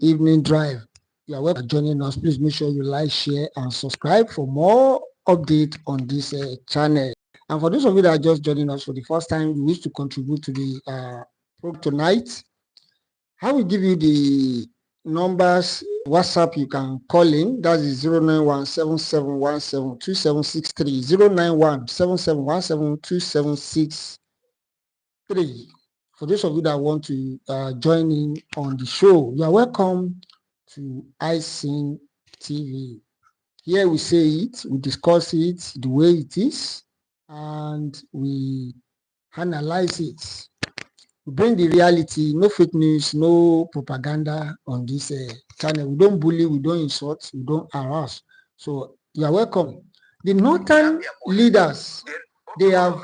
evening drive. You are welcome joining us. Please make sure you like, share, and subscribe for more updates on this channel. And for those of you that are just joining us for the first time, you wish to contribute to the program tonight, I will give you the numbers. WhatsApp you can call in. That is 09177172763. 09177172763. For those of you that want to join in on the show, you are welcome to iSing TV. Here we say it, we discuss it the way it is, and we analyze it. We bring the reality, no fake news, no propaganda on this channel. We don't bully, we don't insult, we don't harass. So you are welcome. The northern leaders, they have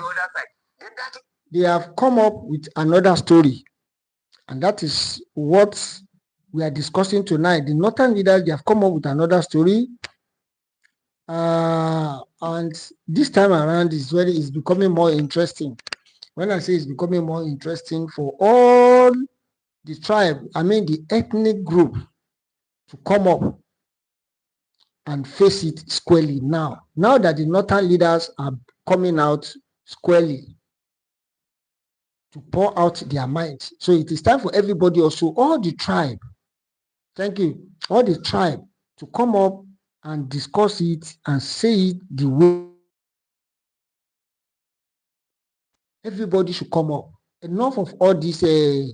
come up with another story, and that is what we are discussing tonight. The northern leaders, they have come up with another story, and this time around is becoming more interesting. When I say it's becoming more interesting for all the tribe, I mean the ethnic group, to come up and face it squarely now. Now that the northern leaders are coming out squarely to pour out their minds. So it is time for everybody, also all the tribe, thank you, all the tribe, to come up and discuss it and say it the way everybody should come up. Enough of all this the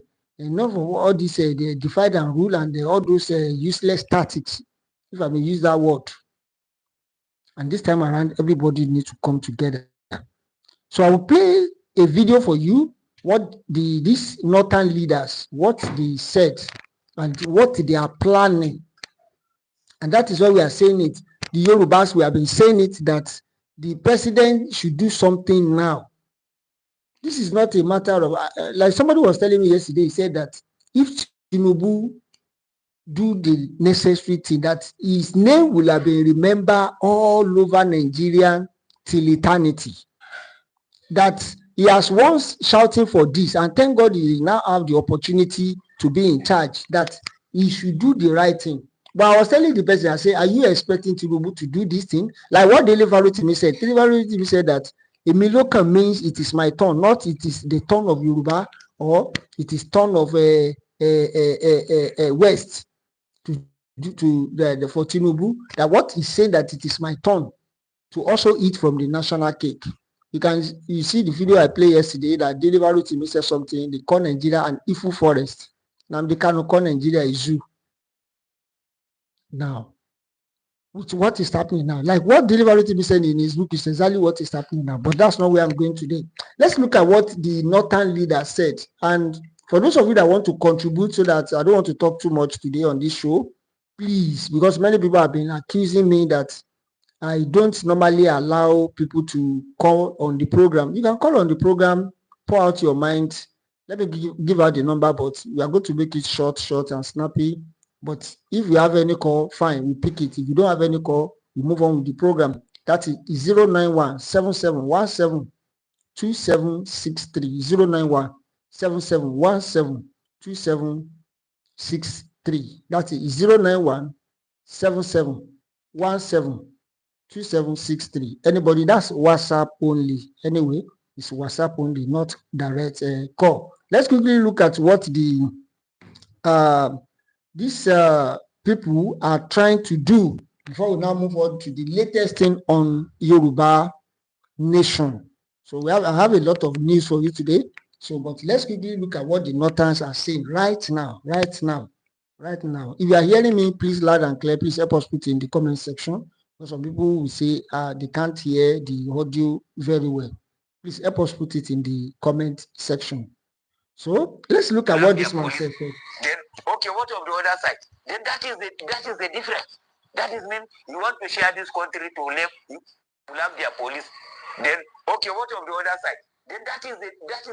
divide and rule and all those useless tactics, if I may use that word. And this time around, everybody needs to come together. So I will play a video for you, what these northern leaders, what they said and what they are planning. And that is why we are saying it. The Yorubas, we have been saying it, that the president should do something now. This is not a matter of, like somebody was telling me yesterday, he said that if Tinubu do the necessary thing, that his name will have been remembered all over Nigeria till eternity. That he has once shouting for this, and thank God he now have the opportunity to be in charge, that he should do the right thing. But I was telling the person, I say, are you expecting Tinubu to do this thing? Like what Delivery to me said. Delivery to me said that Emilokan means it is my turn, not it is the turn of Yoruba, or it is turn of West to for Tinubu. That what he's saying, that it is my turn to also eat from the national cake. You see the video I played yesterday, that Delivery to me said something. They call Nigeria an Ifu forest. Now they cannot call Nigeria a zoo. Now, what is happening now? Like what Delivery to me said in his book is exactly what is happening now. But that's not where I'm going today. Let's look at what the northern leader said. And for those of you that want to contribute, so that I don't want to talk too much today on this show, please, because many people have been accusing me that I don't normally allow people to call on the program. You can call on the program, pour out your mind. Let me give out the number, but we are going to make it short and snappy. But if you have any call, fine, we pick it. If you don't have any call, we move on with the program. That is 091-7717-2763. 091-7717-2763. That is 091-7717-2763. Anybody, that's WhatsApp only. Anyway, it's WhatsApp only, not direct call. Let's quickly look at what these people are trying to do before we now move on to the latest thing on Yoruba Nation. So I have a lot of news for you today. So, but let's quickly look at what the Northerns are saying right now. If you are hearing me, please loud and clear. Please help us put it in the comment section. Because some people will say they can't hear the audio very well. Please help us put it in the comment section. So let's look at what this man said. Then okay, what of the other side? Then that is the difference. That is mean you want to share this country to left, you have their police. Then okay, what of the other side? Then that is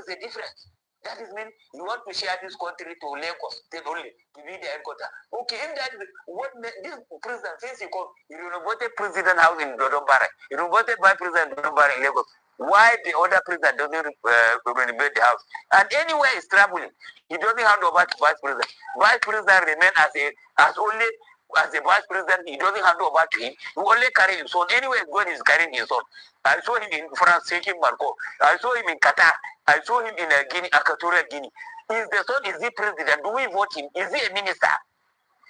the difference. That is mean you want to share this country to Lagos state only to be the headquarters. Okay, if that is what this president since he called, you voted president house in Dodombara, you voted by president Dodombara in Lagos. Why the other president doesn't renovate the house? And anywhere is traveling, he doesn't hand over to vice president. Vice president remain as a vice president, he doesn't hand over to him. He only carry his son. Anywhere God is carrying his son. I saw him in France taking Marco. I saw him in Qatar. I saw him in Guinea, Equatorial Guinea. Is the son, is he president? Do we vote him? Is he a minister?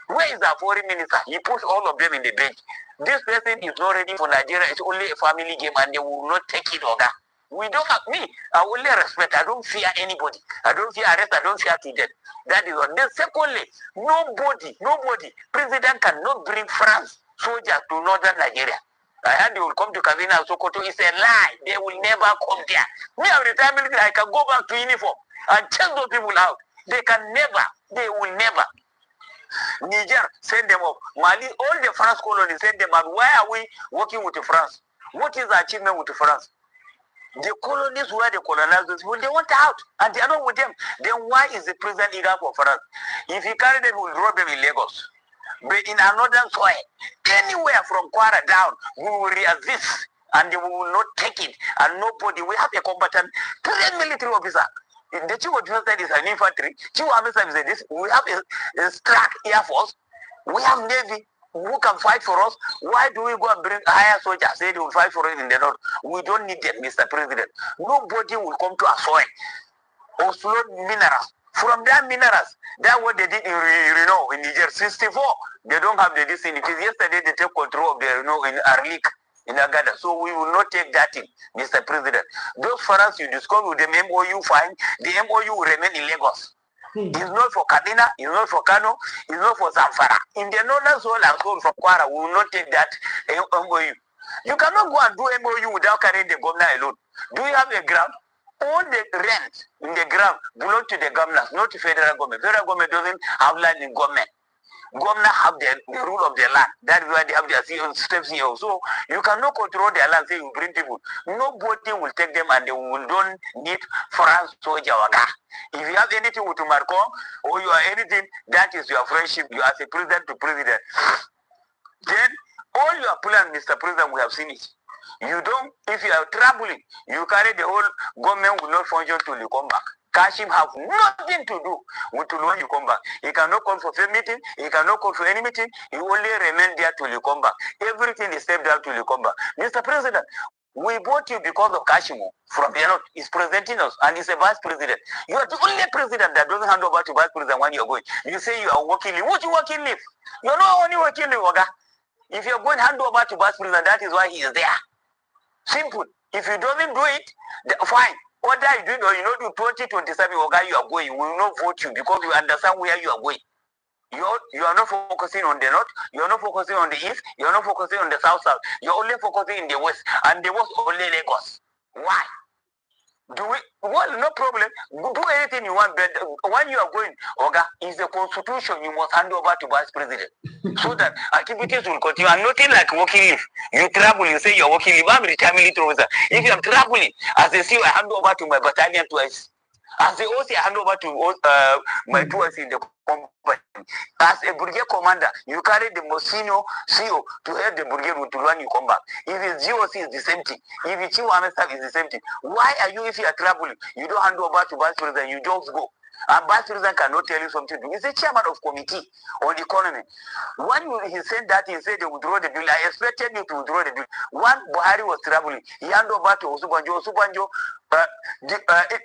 Where is our foreign minister? He puts all of them in the bench. This person is not ready for Nigeria. It's only a family game and they will not take it, Oga. We don't have me. I only respect. I don't fear anybody. I don't fear arrest. I don't fear to death. That is one. Then secondly, nobody, president cannot bring France soldiers to northern Nigeria. I heard they will come to Kavina and Sokoto. It's a lie. They will never come there. Me, I'm retired military. I can go back to uniform and check those people out. They can never. They will never. Niger, send them off. Mali, all the France colonies, send them out. Why are we working with France? What is the achievement with France? The colonies were the colonizers, well, they want out, and they are not with them. Then why is the president eager for France? If he carried them, he will drop them in Lagos. But in another soil, anywhere from Kwara down, we will resist, and they will not take it. And nobody, we have a combatant, trained military officer. The chief of defense is an infantry, chief of officer is this. We have a strike air force, we have navy. Who can fight for us? Why do we go and bring higher soldiers? Say they will fight for us in the north. We don't need them, Mr. President. Nobody will come to our soil or slow minerals. From that minerals, that's what they did in Niger 64. They don't have the destiny. Because yesterday they take control of the in Arlik, in Agada. So we will not take that in, Mr. President. Those forests you discuss with the MOU fine, the MOU will remain in Lagos. It's not for Kadina, it's not for Kano, it's not for Zamfara. In the northern soil and soul from Kwara, we will not take that MOU. You cannot go and do MOU without carrying the governor alone. Do you have a ground? All the rent in the ground belong to the governors, not the federal government. Federal government doesn't have land in government. Governors have the rule of the land. That is why they have their steps here. So you cannot control their land, say you bring people. Nobody will take them and they will don't need France soldier. If you have anything with Marco or you are anything, that is your friendship. You are a president to president. Then all your plan, Mr. President, we have seen it. You don't, if you are traveling, you carry the whole government will not function till you come back. Kashim have nothing to do with when you come back. He cannot call for a meeting, he cannot call for any meeting, he only remain there till you come back. Everything is stepped down till you come back. Mr. President, we bought you because of Kashimo from the north. He's presenting us and he's a vice president. You are the only president that doesn't hand over to vice president when you're going. You say you are working leave. What you working leave? You're not only working leave, Oga. If you're going to hand over to vice president, that is why he is there. Simple. If you don't do it, fine. What are you doing? Or you know, do 2027, Oga, you are going. We will not vote you because you understand where you are going. You are not focusing on the north, you are not focusing on the east, you are not focusing on the south. You are only focusing in the west, and the west only Lagos. Why? Well, no problem. Do anything you want, but when you are going, Oga, is the constitution you must hand over to vice president. So that activities will continue. And nothing like working leave. You travel, you say you're working leave. I'm retired military officer. If you are traveling, as a CEO, I hand over to my battalion twice. As the OC, I hand over to my tours in the company. As a brigade commander, you carry the most senior CEO to head the brigade to when you come back. If it's GOC, it's the same thing. If it's chief army staff, it's the same thing. Why are you, if you are traveling, you don't hand over to vice president, you just go? And vice president cannot tell you something to do. He's the chairman of committee on the economy. When he said that, he said they withdraw the bill. I expected you to withdraw the bill. When Buhari was traveling, he handed over to Osubanjo. Osubanjo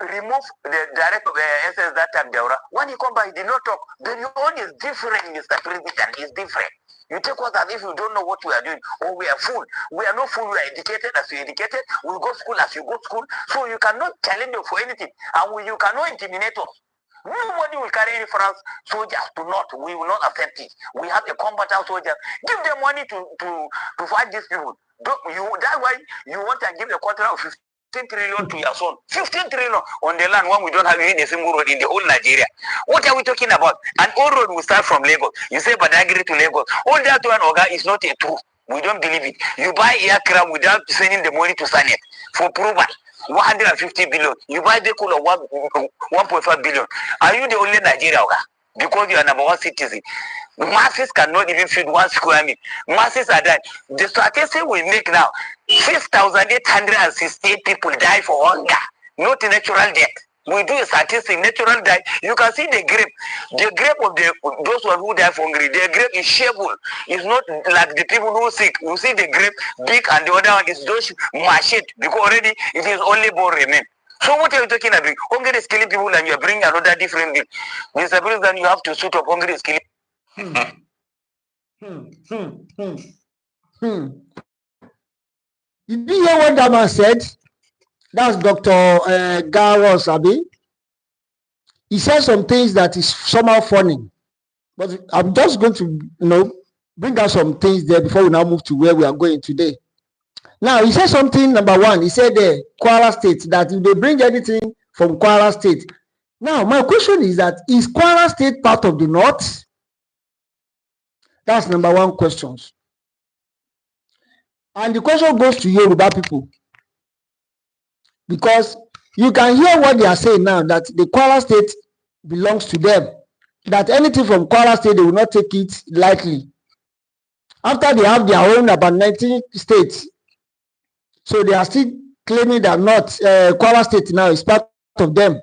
remove the director of the SS that time, Deura. When he come back, he did not talk. The own is different, Mr. President. It's different. You take us as if you don't know what we are doing, or we are fool. We are not fool. We are educated as you are educated. We go school as you go school. So you cannot challenge us for anything, and you cannot intimidate us. Nobody will carry any France soldiers to not. We will not accept it. We have a combatant soldier. Give them money to fight these people. That's why you want to give a contract of 15 trillion to your son. 15 trillion on the land when we don't have even a single road in the whole Nigeria. What are we talking about? An old road will start from Lagos. You say Badagry to Lagos. All that one, Oga, is not a truth. We don't believe it. You buy aircraft without sending the money to Senate for approval. 150 billion. You buy the cool of 1.5 billion. Are you the only Nigeria? Because you are number one citizen. Masses cannot even feed 1 square meal. Masses are dying. The statistic we make now, 6,868 people die for hunger, not natural death. We do a statistic, natural death. You can see the grape. The grape of those one who die for hungry, the grape is shameful. It's not like the people who sick. You see the grape big and the other one is just machete because already it is only born remain. So what are you talking about? Hungry is killing people and you are bringing another different bill. Mr. President, you have to suit up hungry is killing. Did you hear what that man said? That's Dr. Garos Abi. He said some things that is somehow funny. But I'm just going to, bring out some things there before we now move to where we are going today. Now, he said something, number one, he said Kwara State, that if they bring anything from Kwara State. Now, my question is that, is Kwara State part of the North? That's number one question. And the question goes to Yoruba people. Because you can hear what they are saying now, that the Kwara State belongs to them. That anything from Kwara State, they will not take it lightly. After they have their own about 19 states, so they are still claiming that not Kwara State now is part of them.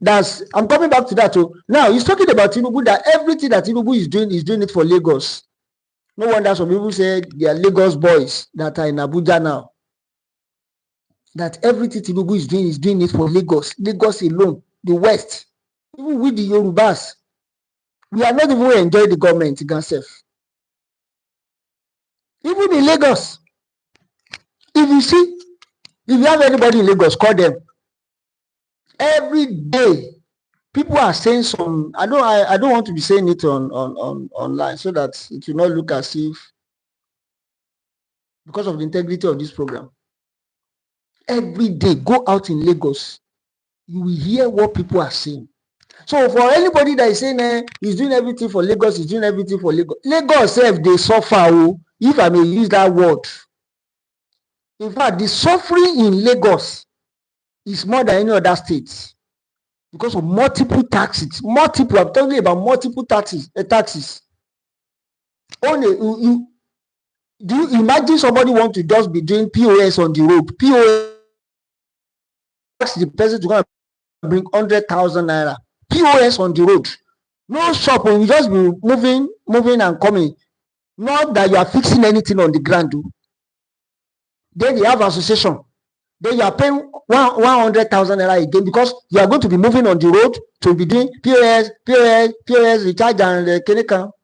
I'm coming back to that too. Now he's talking about Tinubu, that everything that Tinubu is doing it for Lagos. No wonder some people say they are Lagos boys that are in Abuja now. That everything Tinubu is doing it for Lagos. Lagos alone, the West. Even with the Yorubas, we are not even enjoying the government in Gansef. Even in Lagos, if you have anybody in Lagos, call them. Every day, people are saying some. I don't want to be saying it on online so that it will not look as if, because of the integrity of this program. Every day, go out in Lagos, you will hear what people are saying. So for anybody that is saying he's doing everything for Lagos, he's doing everything for Lagos. Lagos self, they suffer, if I may use that word. In fact, the suffering in Lagos is more than any other state because of multiple taxes. I'm talking about multiple taxes. Only do you imagine somebody want to just be doing POS on the road? POS, the person to go and bring 100,000 naira. POS on the road. No shop, you just be moving and coming. Not that you are fixing anything on the ground. Then you have association. Then you are paying 100,000 naira again because you are going to be moving on the road to be doing POS, recharge and clinical.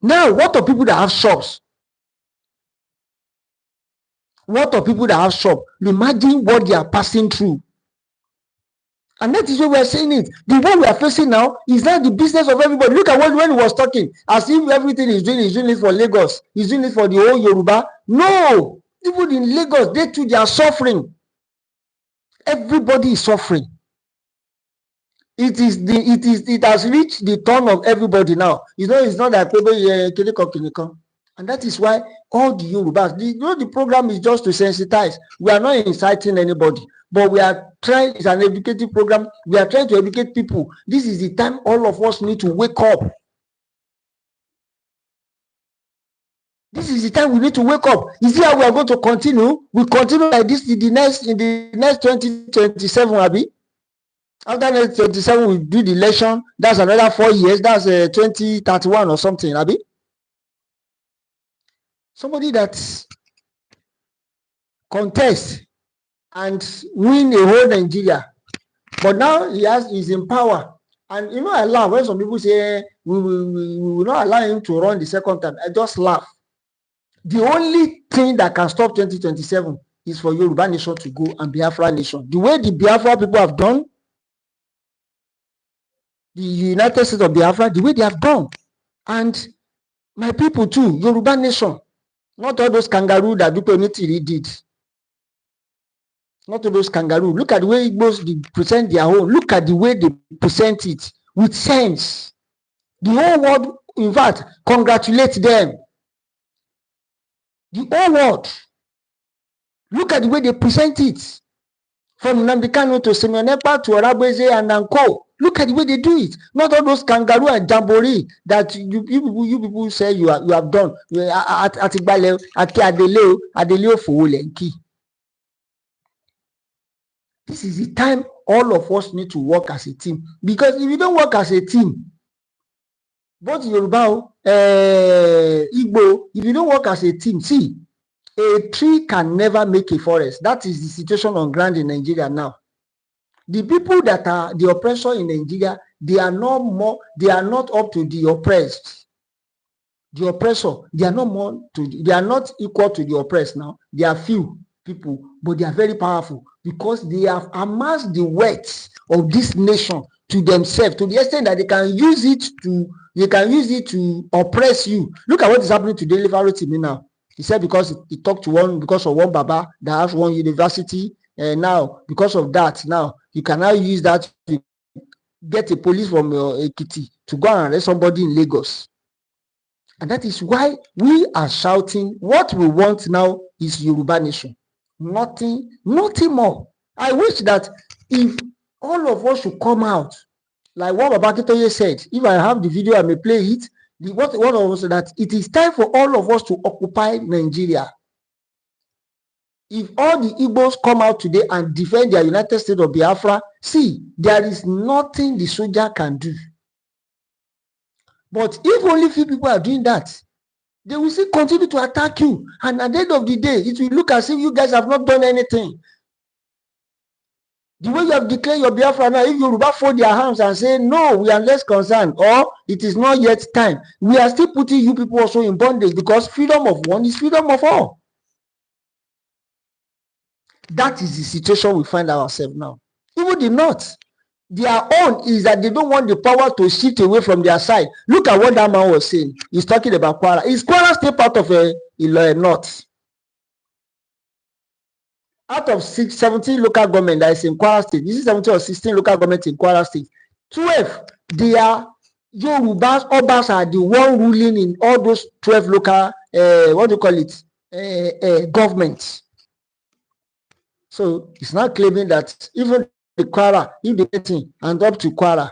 Now, what are people that have shops? Imagine what they are passing through. And that is why we are saying it. The one we are facing now is not the business of everybody. Look at when he was talking, as if everything he's doing it for Lagos. He's doing it for the whole Yoruba. No, even in Lagos, they are suffering. Everybody is suffering. It has reached the turn of everybody now. It's not that people and that is why all the Yorubas, the program is just to sensitize. We are not inciting anybody, but we are trying. It's an educative program. We are trying to educate people. This is the time all of us need to wake up. This is the time we need to wake up. Is it how we are going to continue? We continue like this in the next 2027, Abi. After 2027, we do the election. That's another 4 years. That's 2031 or something, Abi. Somebody that contests and win a whole Nigeria, but now he's in power. And I laugh when some people say we will not allow him to run the second time. I just laugh. The only thing that can stop 2027 is for Yoruba Nation to go and Biafra Nation. The way the Biafra people have done, the United States of Biafra, the way they have done, and my people too, Yoruba Nation. Not all those kangaroo that Dupenitiri did. Not all those kangaroo. Look at the way Igbos present their own. Look at the way they present it with sense. The whole world, in fact, congratulate them. The whole world. Look at the way they present it. From Nnamdi Kanu to Simeon Ekpa to Orabeze and Anko. Look at the way they do it. Not all those kangaroo and jamboree that you people say you have done. At Igbale, at Adeleo Fowolenki. This is the time all of us need to work as a team. Because if you don't work as a team, both Yoruba, Igbo, if you don't work as a team, see, a tree can never make a forest. That is the situation on ground in Nigeria now. The people that are the oppressor in Nigeria, they are not up to the oppressed. The oppressor, they are not equal to the oppressed now. They are few people, but they are very powerful because they have amassed the wealth of this nation to themselves to the extent that they can use it to oppress you. Look at what is happening to Dele Farotimi now. He said because he talked to because of one Baba that has one university, and now because of that, now you can now use that to get a police from Ekiti to go and arrest somebody in Lagos. And that is why we are shouting, what we want now is Yoruba Nation. Nothing more. I wish that if all of us should come out, like what Baba Akintoye said, if I have the video, I may play it. What of us that it is time for all of us to occupy Nigeria. If all the Igbos come out today and defend their United States of Biafra, see, there is nothing the soldier can do. But if only few people are doing that, they will still continue to attack you. And at the end of the day, it will look as if you guys have not done anything. The way you have declared your Biafra now, if Yoruba fold their hands and say, no, we are less concerned, or it is not yet time, we are still putting you people also in bondage because freedom of one is freedom of all. That is the situation we find ourselves now. Even the North, their own is that they don't want the power to shift away from their side. Look at what that man was saying. He's talking about Kwara. Is Kwara still part of a North? Out of 17 local government that is in Kwara State, this is 17 or 16 local government in Kwara State, 12, they are Yorubas, Obas are the one ruling in all those 12 local, governments. So it's not claiming that even the Kwara, if the thing and up to Kwara,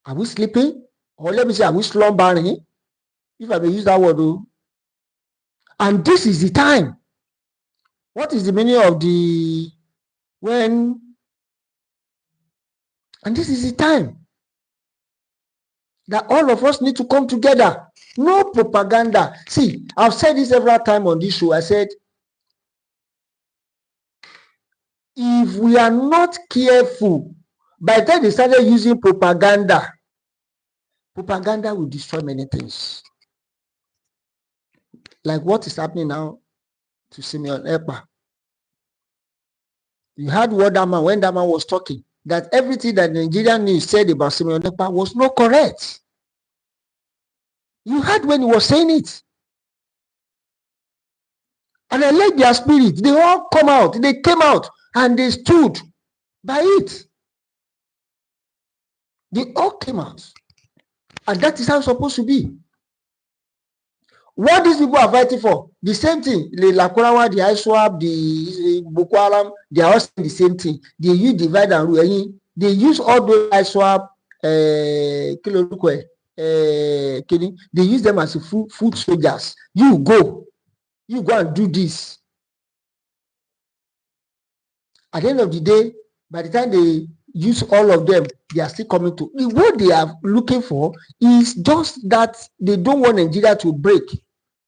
are we sleeping? Or let me say, are we slumbering? If I may use that word. And this is the time. What is the meaning of and this is the time that all of us need to come together. No propaganda. See, I've said this several times on this show. I said, if we are not careful, by the time they started using propaganda will destroy many things. Like what is happening now to Simeon Ekpa. You heard what that man, when that man was talking, that everything that Nigerian news said about Simeon Ekpa was not correct. You heard when he was saying it. And I like their spirit. They all come out. They came out and they stood by it. They all came out. And that is how it's supposed to be. What these people are fighting for, the same thing. The Lakurawa, the ISWAP, the Boko Haram, they are all saying the same thing. They use divide and rule. They use all those ISWAP, they use them as food soldiers. You go and do this. At the end of the day, by the time they use all of them, they are still coming to. What they are looking for is just that they don't want Nigeria to break.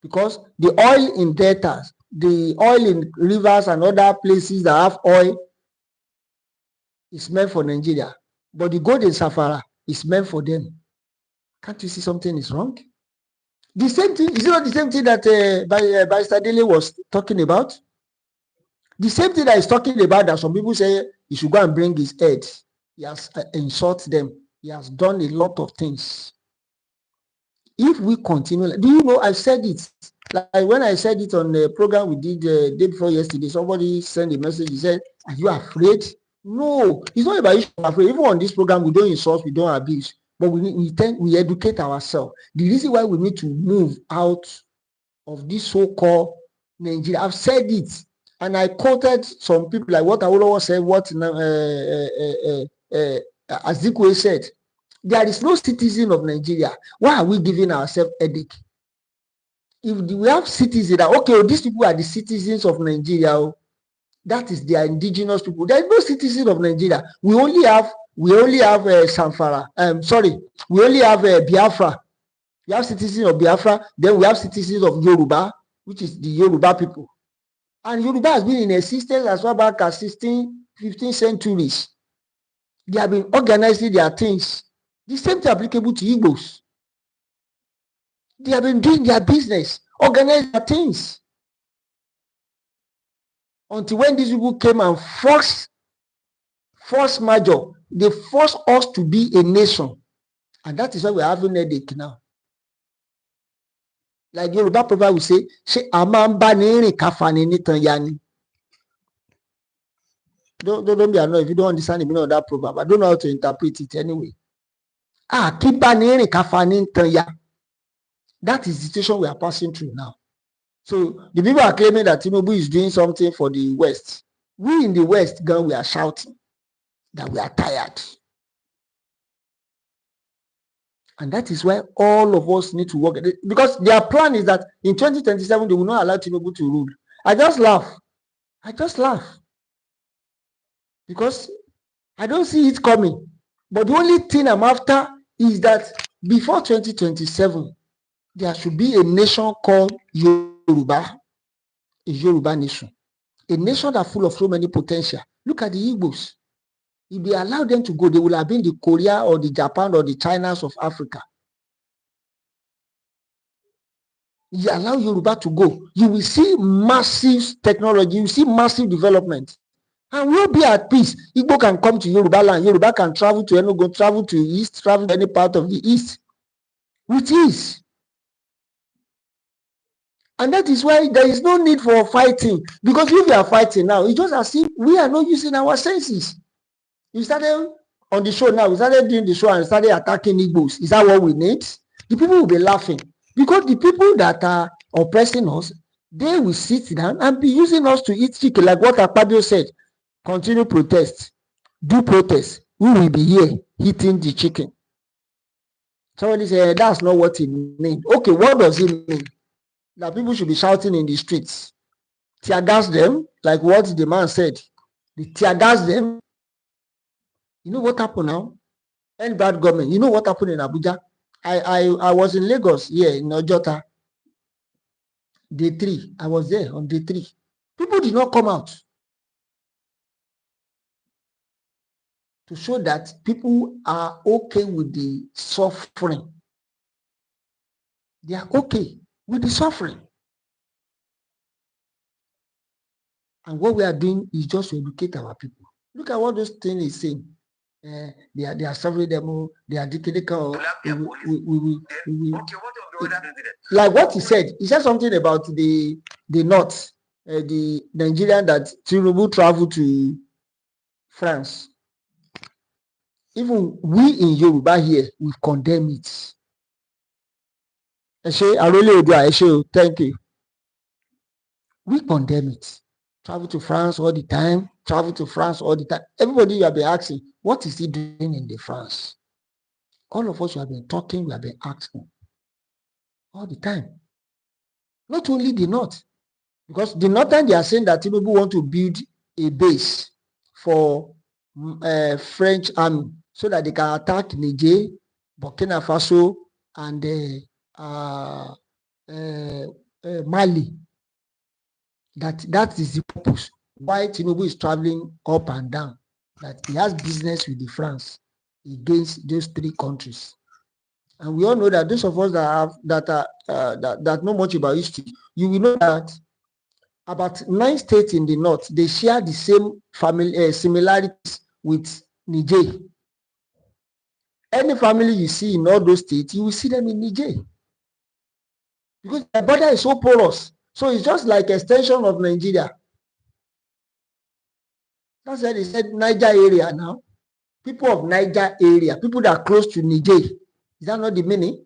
Because the oil in deltas, the oil in rivers and other places that have oil is meant for Nigeria. But the gold in Safara is meant for them. Can't you see something is wrong? The same thing, is it not the same thing that Barrister Dele was talking about? The same thing that he's talking about that some people say he should go and bring his head. He has insulted them. He has done a lot of things. If we continue, do you know, I've said it, like when I said it on the program we did the day before yesterday, somebody sent a message, he said, are you afraid? No, it's not about you afraid. Even on this program, we don't insult, we don't abuse, but we educate ourselves. The reason why we need to move out of this so-called Nigeria, I've said it, And I quoted some people like what Awolowo said, what Azikwe said. There is no citizen of Nigeria. Why are we giving ourselves headache? If we have citizens that, okay, these people are the citizens of Nigeria, that is their indigenous people. There is no citizen of Nigeria. We only have Samfara. We only have Biafra. We have citizens of Biafra. Then we have citizens of Yoruba, which is the Yoruba people. And Yoruba has been in existence as far back as 16th, 15th centuries. They have been organizing their things. The same thing applicable to Igbos. They have been doing their business, organizing their things. Until when these people came and force major, they forced us to be a nation. And that is why we're having a headache now. Like Yoruba proverb will say, don't be annoyed if you don't understand the meaning of that proverb. I don't know how to interpret it anyway. That is the situation we are passing through now. So the people are claiming that Tinubu is doing something for the West. We in the West, we are shouting that we are tired. And that is why all of us need to work. Because their plan is that in 2027, they will not allow Tinubu to rule. I just laugh. Because I don't see it coming. But the only thing I'm after is that before 2027, there should be a nation called Yoruba, a Yoruba nation. A nation that's full of so many potential. Look at the Igbos. If they allow them to go, they will have been the Korea or the Japan or the Chinas of Africa. You allow Yoruba to go, you will see massive technology, you will see massive development. And we'll be at peace. Igbo can come to Yoruba land. Yoruba can travel to Enugu, travel to East, travel to any part of the East with ease. And that is why there is no need for fighting. Because if we are fighting now, it's just as if we are not using our senses. You started on the show now, we started doing the show and started attacking Igbos. Is that what we need? The people will be laughing. Because the people that are oppressing us, they will sit down and be using us to eat chicken, like what Akpabio said. Continue protest. Do protest. We will be here eating the chicken. Somebody said, that's not what it means. Okay, what does it mean? That people should be shouting in the streets. Tear gas them, like what the man said. They tear gas them. You know what happened now? Any bad government. You know what happened in Abuja? I was in Lagos, in Ojota. Day 3. I was there on day 3. People did not come out to show that people are okay with the suffering. They are okay with the suffering. And what we are doing is just to educate our people. Look at what those things is saying. They are suffering them. They are dictating. Like what he said. He said something about the North, the Nigerian that Tinubu traveled to France. Even we in Yoruba here, we condemn it. Thank you. We condemn it. Travel to France all the time. Everybody you have been asking, what is he doing in the France? All of us who have been talking, we have been asking all the time. Not only the North, because the Northern, they are saying that Tinubu want to build a base for French army so that they can attack Niger, Burkina Faso, and Mali. That is the purpose why Tinubu is traveling up and down. That he has business with the France against those 3 countries. And we all know that those of us that know much about history, you will know that about 9 states in the north, they share the same family similarities with Niger. Any family you see in all those states, you will see them in Niger. Because the border is so porous. So it's just like extension of Nigeria. That's why they said Niger area now. People of Niger area, people that are close to Niger. Is that not the meaning?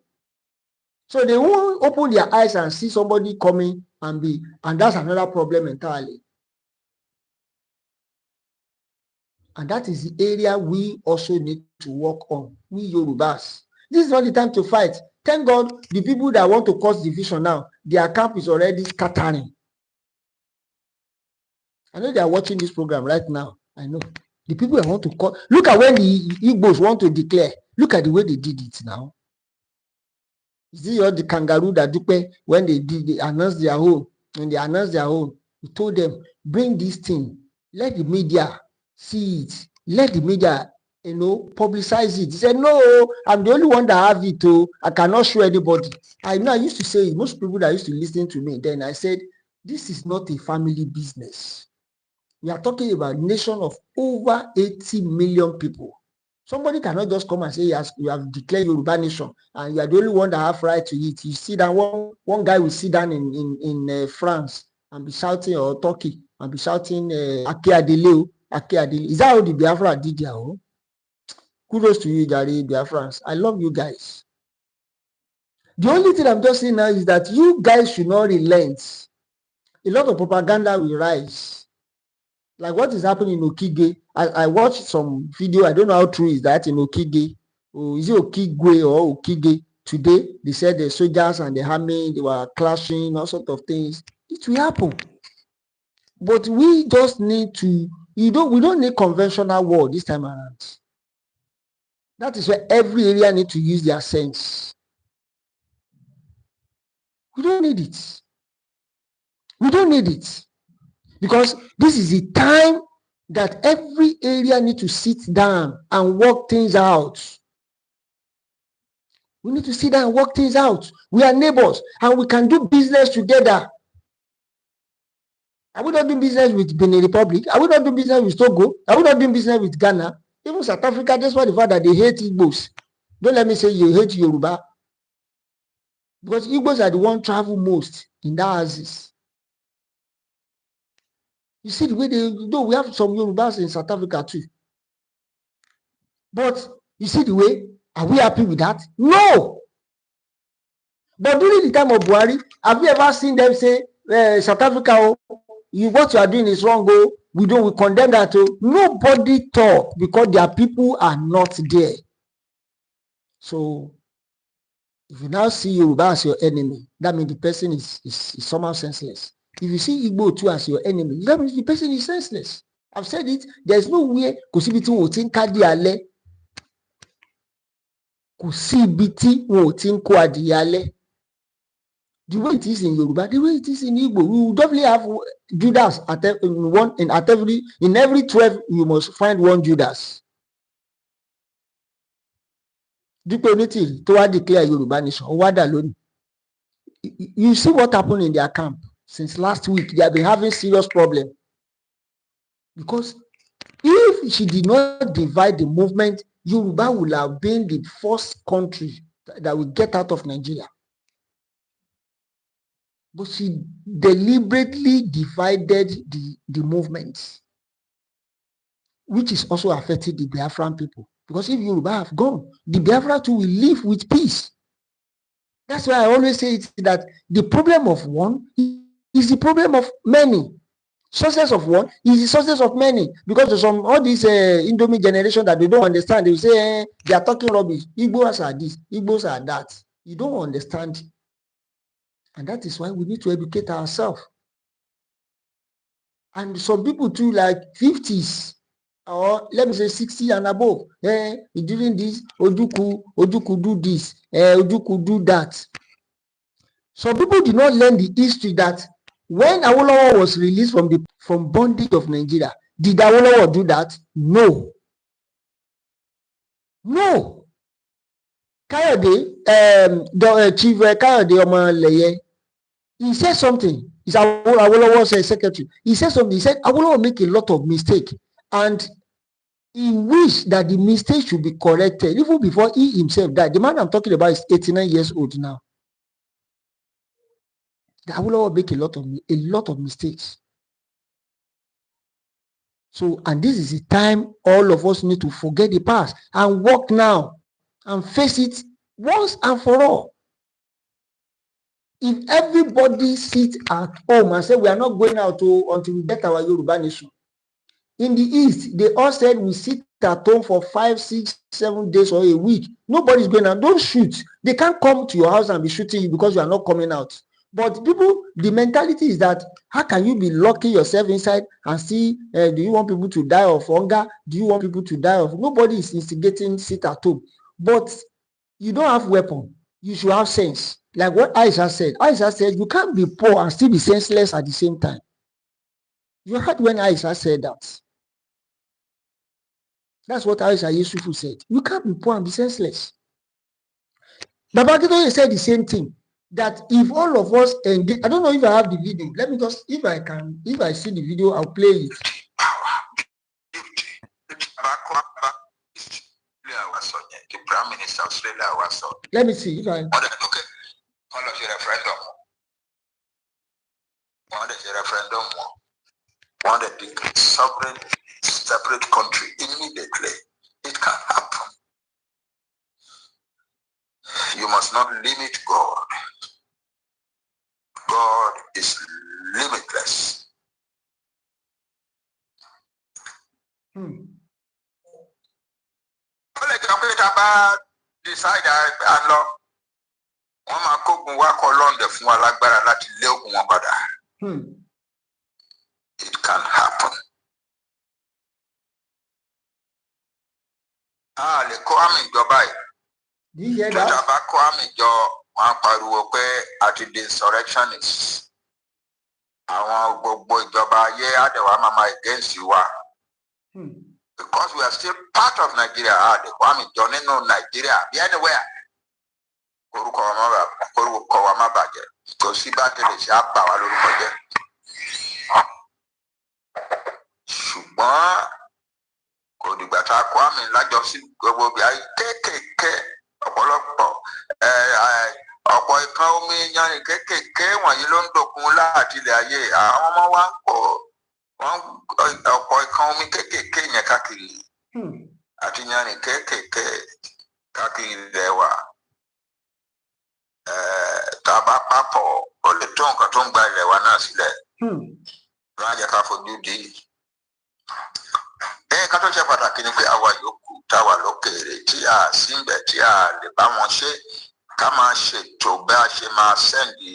So they won't open their eyes and see somebody coming and that's another problem entirely. And that is the area we also need to work on, we Yorubas. This is not the time to fight. Thank God, the people that want to cause division now, their camp is already scattering. I know they are watching this program right now. I know. The people that want to call, look at when the Igbos want to declare. Look at the way they did it now. Is this all the kangaroo that Dupe, when they announced their own, when they announced their own, we told them, bring this thing, let the media see it, let the media, publicize it. He said, no, I'm the only one that have it, I cannot show anybody. I know I used to say, most people that used to listen to me, then I said, this is not a family business. We are talking about a nation of over 80 million people. Somebody cannot just come and say, yes, you have declared Yoruba Nation and you are the only one that have right to it. You see that one guy will sit down in France and be shouting, or Turkey, and be shouting, Ake Adele, Ake Adele. Is that how the Biafra did their own? Kudos to you, Jari Biafrans. I love you guys. The only thing I'm just saying now is that you guys should not relent. A lot of propaganda will rise. Like what is happening in Okige. I watched some video. I don't know how true is that in Okige. Or is it Okigwe or Okige? Today, they said the soldiers and the army, they were clashing, all sorts of things. It will happen. But we just need to, we don't need conventional war this time around. That is where every area need to use their sense. We don't need it. We don't need it. Because this is the time that every area need to sit down and work things out. We need to sit down and work things out. We are neighbors and we can do business together. Are we not doing business with Benin Republic? Are we not doing business with Togo? Are we not doing business with Ghana? Even South Africa, despite the fact that they hate Igbos. Don't let me say you hate Yoruba. Because Igbos are the one travel most in that axis. You see the way we have some Yorubas in South Africa too. But you see the way, are we happy with that? No. But during the time of Buhari, have you ever seen them say, South Africa, what you are doing is wrong, we condemn that. Nobody talk because their people are not there. So if you now see Yoruba as your enemy, that means the person is somehow senseless. If you see Igbo too as your enemy, that means the person is senseless. I've said it, there's no way kò síbi tí wọn ò ti ń kádìí alẹ́. Kò sí ibi tí wọn ò ti ń kó adìyẹ alẹ́. The way it is in Yoruba, the way it is in Igbo, we will definitely have Judas in every 12, you must find one Judas. Dípò onítìrì tó wá declare Yoruba Nation, ó wá dà lónìí. You see what happened in their camp since last week. They have been having serious problem. Because if she did not divide the movement, Yoruba would have been the first country that will get out of Nigeria. But she deliberately divided the movement, which is also affecting the Biafran people. Because if Yoruba have gone, the Biafra too will live with peace. That's why I always say that the problem of one is the problem of many. Success of one is the success of many. Because there's all this Indomie generation that they don't understand. They will say they are talking rubbish. Igbos are this, Igbos are that. You don't understand. And that is why we need to educate ourselves. And some people too, like 50s, or let me say 60 and above, during this, Ojuku do this, Ojuku do that. Some people did not learn the history that when Awolowo was released from bondage of Nigeria, did Awolowo do that? No. No. Kayode, Chief Kayode Omaleye, he said something. He's Awolowo's secretary. He said something. He said Awolowo make a lot of mistakes, and he wished that the mistake should be corrected even before he himself died. The man I'm talking about is 89 years old now. The Awolowo make a lot of mistakes. So, and this is the time all of us need to forget the past and work now and face it once and for all. If everybody sits at home and say we are not going out until we get our Yoruba Nation, In the East, they all said we sit at home for 5, 6, 7 days or a week. Nobody's going out. Don't shoot. They can't come to your house and be shooting you because you are not coming out. But people, the mentality is that how can you be locking yourself inside and see, do you want people to die of hunger? Do you want people to die of... Nobody is instigating sit at home. But you don't have weapon. You should have sense. Like what Aisha said. Aisha said, you can't be poor and still be senseless at the same time. You heard when Aisha said that. That's what Aisha Yusufu said. You can't be poor and be senseless. Baba Akintoye said the same thing. That if all of us engage, I don't know if I have the video. Let me just, if I see the video, I'll play it. The Prime Minister of Australia was on. Let me see if I. All of your referendum. One of your referendum. One of the sovereign, separate country immediately. It can happen. You must not limit God. God is limitless. Decide and law. It can happen. Le Kwame Dubai. Do you hear that? Kwame at the insurrectionists. Àwọn gbogbo ìjọba ayé àdẹ̀wà máa against you wa. Because we are still part of Nigeria. Àdẹ̀wà mi jọ nínú Nigeria bí anywhere. Orúkọ wa má bàjẹ́. Kò sí bá tẹ̀lé ṣe á bà wá lórúkọ jẹ́. Ṣùgbọ́n kò dìgbà tá a Kwame lájọ sí gbogbo bí ayé kéékèèké ọ̀pọ̀lọpọ̀ ọ̀pọ̀ ìkan omi yanrìn kéékèèké wọ̀nyí ló ń dòkun láti ilẹ̀ ayé àwọn ọmọ wa ń pọ̀ wọ́n ọ̀pọ̀ ìkan omi kéékèèké yẹn káàkiri àti yanrìn kéékèèké káàkiri ilẹ̀ wa tá a bá papọ̀ ó lè tó nǹkan tó ń gba ilẹ̀ wa náà sílẹ̀ ló ń jẹ́ ká fojú di. Ká tó ṣe pàtàkì ni pé àwa yòókù táwa lókèèrè tí a sí ń bẹ̀ tí a lè bá wọn ṣe ká máa ṣètò bí a ṣe máa sẹ́ndì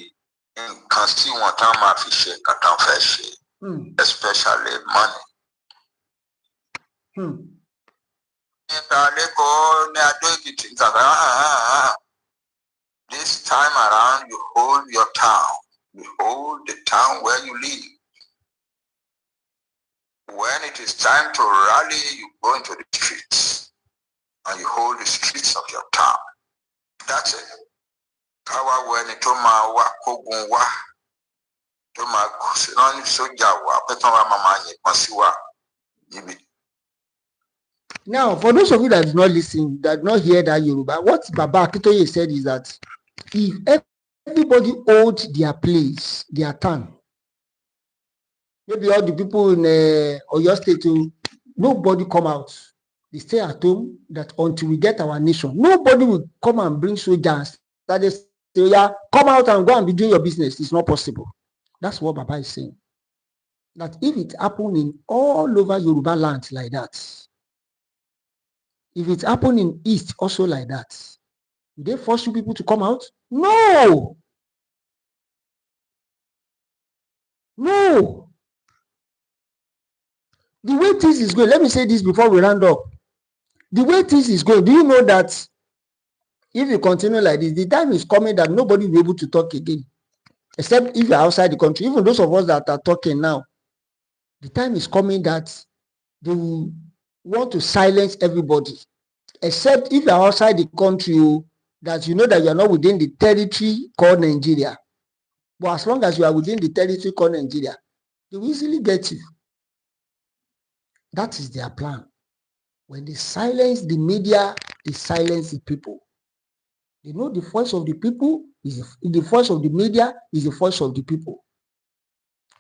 nǹkan tí wọ́n tán máa fi ṣe nǹkan tán fẹ́ ṣe especially money. Nípa lẹ́kọ̀ọ́ ní Adó Èkìtì nǹkan this time around you hold your town. You hold the town where you live. When it is time to rally, you go into the streets and you hold the streets of your town. That's it. Káwa when it máa wá kógun wá tó máa rán sójà wá pé tó máa yìnbọn sí wa níbi. Now, for those of you that do not listen, that do not hear that Yoruba, what Baba Akintoye said is that if everybody holds their place, their turn, maybe all the people in Oyo State, nobody come out. They stay at home that until we get our nation. Nobody will come and bring soldiers that they say, yeah, come out and go and be doing your business. It's not possible. That's what Baba is saying. That if it happened in all over Yoruba land like that, if it happened in East also like that, will they force you people to come out? No. No. The way things is going, let me say this before we round up. The way things is going, do you know that if you continue like this, the time is coming that nobody will be able to talk again, except if you're outside the country. Even those of us that are talking now, the time is coming that they will want to silence everybody, except if you're outside the country, that you know that you're not within the territory called Nigeria. But as long as you are within the territory called Nigeria, they will easily get you. That is their plan. When they silence the media, they silence the people. They know the voice of the people is the voice of the media is the voice of the people.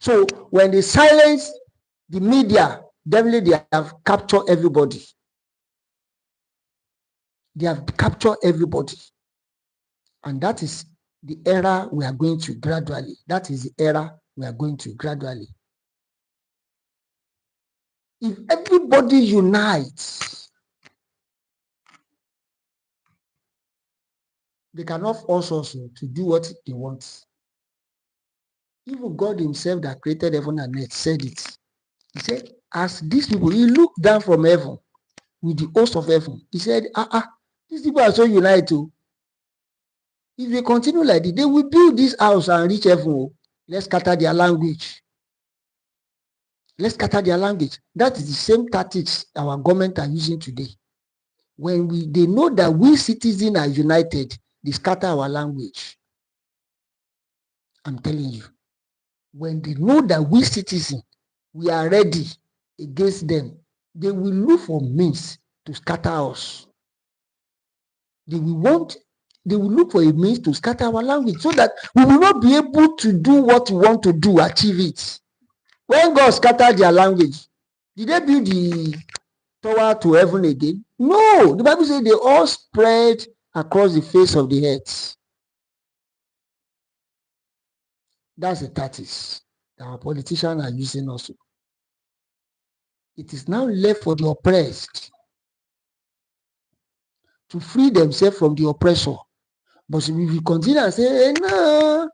So when they silence the media, definitely they have captured everybody. They have captured everybody. And that is the era we are going to gradually. That is the era we are going to gradually. If everybody unites, they cannot force us to do what they want. Even God himself that created heaven and earth said it. He said, as these people, he looked down from heaven with the host of heaven. He said, these people are so united. If they continue like this, they will build this house and reach heaven. Let's scatter their language. Let's scatter their language. That is the same tactics our government are using today. When they know that we citizens are united, they scatter our language. I'm telling you. When they know that we citizens, we are ready against them, they will look for means to scatter us. They will look for a means to scatter our language so that we will not be able to do what we want to do, achieve it. When God scattered their language, did they build the tower to heaven again? No. The Bible says they all spread across the face of the earth. That's the tactics that our politicians are using also. It is now left for the oppressed to free themselves from the oppressor. But if we continue and say, no,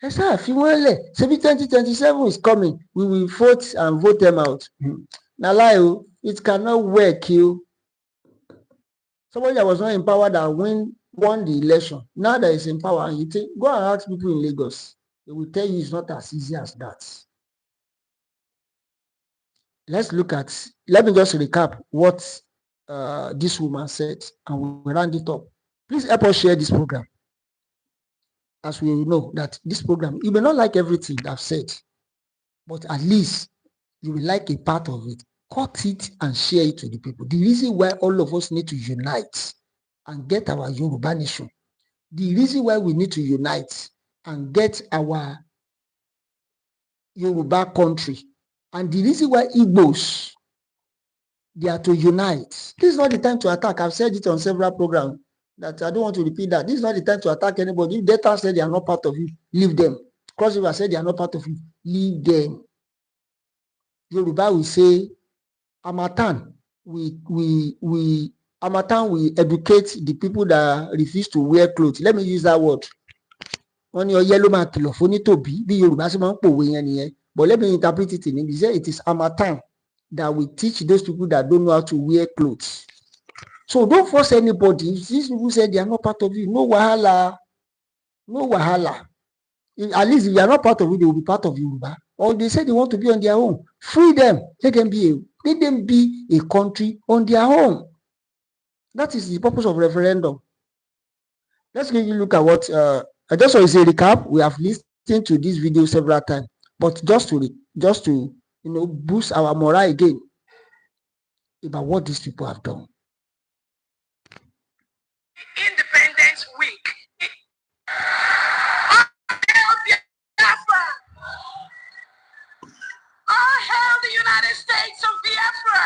2027 is coming, we will vote and vote them out. Now lie, it cannot work. Somebody that was not in power that won the election, now that is in power, and you think, go and ask people in Lagos, they will tell you it's not as easy as that. Let me just recap what this woman said, and we'll round it up. Please help us share this program. As we know that this program, you may not like everything I've said, but at least you will like a part of it. Cut it and share it to the people. The reason why all of us need to unite and get our Yoruba Nation, the reason why we need to unite and get our Yoruba country, and the reason why Igbos, they are to unite. This is not the time to attack. I've said it on several programs that I don't want to repeat that. This is not the time to attack anybody. If Delta said they are not part of you, leave them. Cross River said they are not part of you, leave them. Yoruba will say, Amatan, Amatan will educate the people that refuse to wear clothes. Let me use that word. Wọ́n ní ọyẹ́ ló máa kìlọ̀ fún nítòbí bí Yorùbá ṣe máa ń pòwe yẹn nìyẹn. But let me interpret it in English. It is Amatan that will teach those people that don't know how to wear clothes. So don't force anybody. If these people say they are not part of you, no wahala. No wahala. At least if you are not part of it, they will be part of Yoruba. Or they say they want to be on their own. Free them. Let them be a country on their own. That is the purpose of referendum. Let's give you a look at what I just want to say recap. We have listened to this video several times, but just to boost our morale again about what these people have done. Independence Week. All hail Biafra! All hail the United States of Biafra!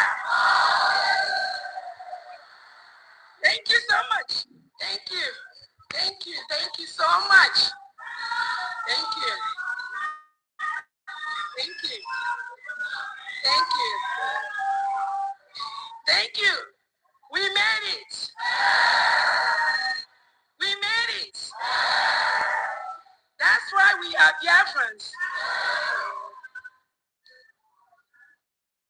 Thank you so much. Thank you. Thank you. Thank you so much. Thank you. Thank you. Thank you. Thank you. We made it. We made it. That's why we are Biafrans.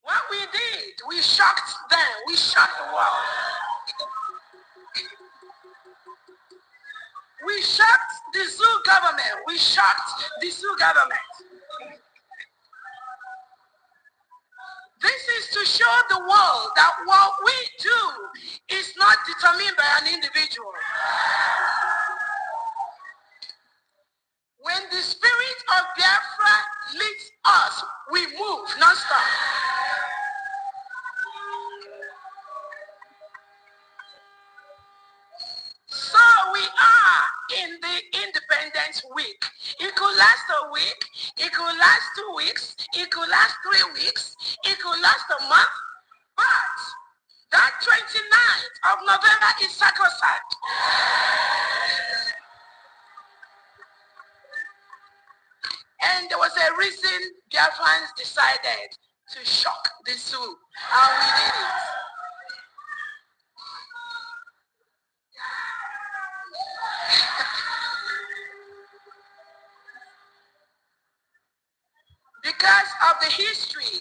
What we did, we shocked them. We shocked the world. We shocked the zoo government. We shocked the zoo government. This is to show the world that what we do is not determined by an individual. When the spirit of Biafra leads us, we move non-stop. So we are in the Independence Week. It could last a week, it could last 2 weeks, it could last 3 weeks, it could last a month, but that 29th of November is sacrosanct. And there was a reason Biafrans decided to shock the zoo, and we did it. Because of the history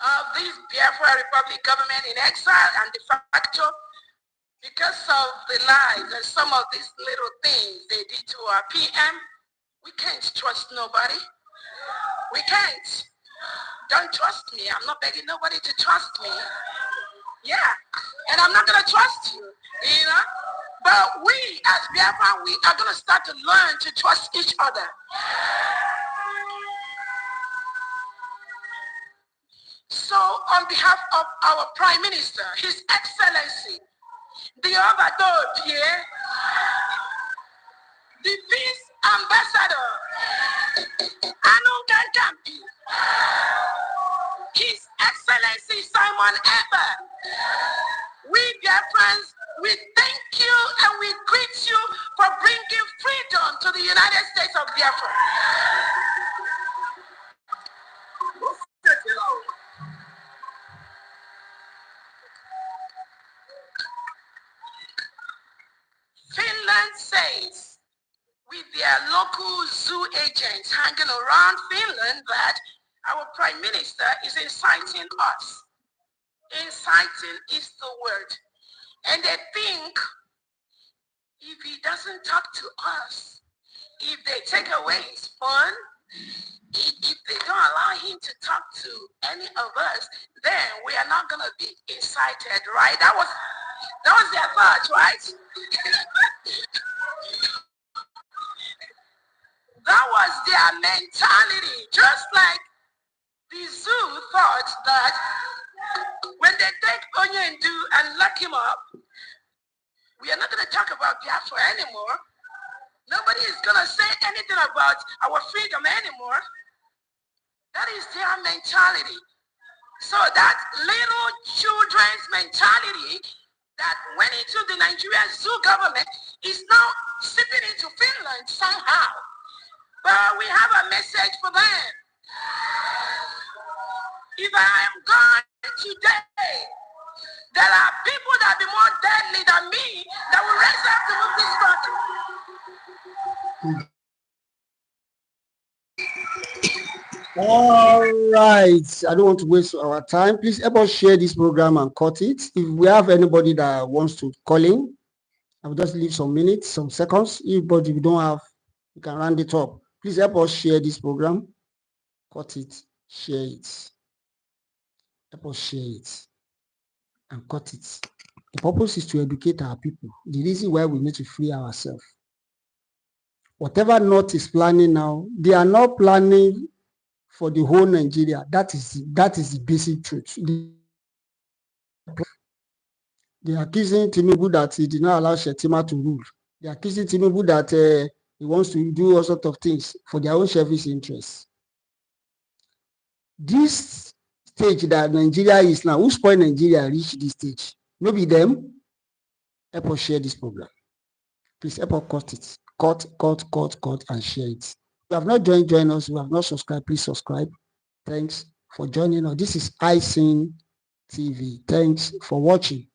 of this Biafra Republic government in exile and de facto, because of the lies and some of these little things they did to our PM, we can't trust nobody. We can't. Don't trust me. I'm not begging nobody to trust me. Yeah, and I'm not gonna trust you, you know? But we as Biafra, we are gonna start to learn to trust each other. So on behalf of our Prime Minister, His Excellency, the Obado Pierre, the Peace Ambassador, Anunga Gampi, His Excellency Simon Eber, we Biafrans, we thank you and we greet you for bringing freedom to the United States of Biafra. Finland says, with their local zoo agents hanging around Finland, that our Prime Minister is inciting us. Inciting is the word. And they think if he doesn't talk to us, if they take away his phone, if they don't allow him to talk to any of us, then we are not going to be incited, right? That was their thought, right? That was their mentality. Just like the zoo thought that when they take Onyendu and lock him up, we are not going to talk about Biafra anymore. Nobody is going to say anything about our freedom anymore. That is their mentality. So that little children's mentality that went into the Nigerian zoo government is now seeping into Finland somehow. But we have a message for them. If I am gone today, there are people that be more deadly than me that will rise up to move this country. All right. I don't want to waste our time. Please help us share this program and cut it. If we have anybody that wants to call in, I'll just leave some minutes, some seconds. But if you don't have, you can round it up. Please help us share this program. Cut it, share it. Help us share it and cut it. The purpose is to educate our people. The reason why we need to free ourselves. Whatever North is planning now, they are not planning for the whole Nigeria. That is the basic truth. They are accusing Tinubu that he did not allow Shetima to rule. They are accusing Tinubu that he wants to do all sorts of things for their own selfish interests. This stage that Nigeria is now, who spoiled Nigeria reach this stage? Maybe them. Help us share this program. Please help us cut it. Cut, and share it. If you have not join us, if you have not subscribed, please subscribe. Thanks for joining us. This is iSeen TV. Thanks for watching.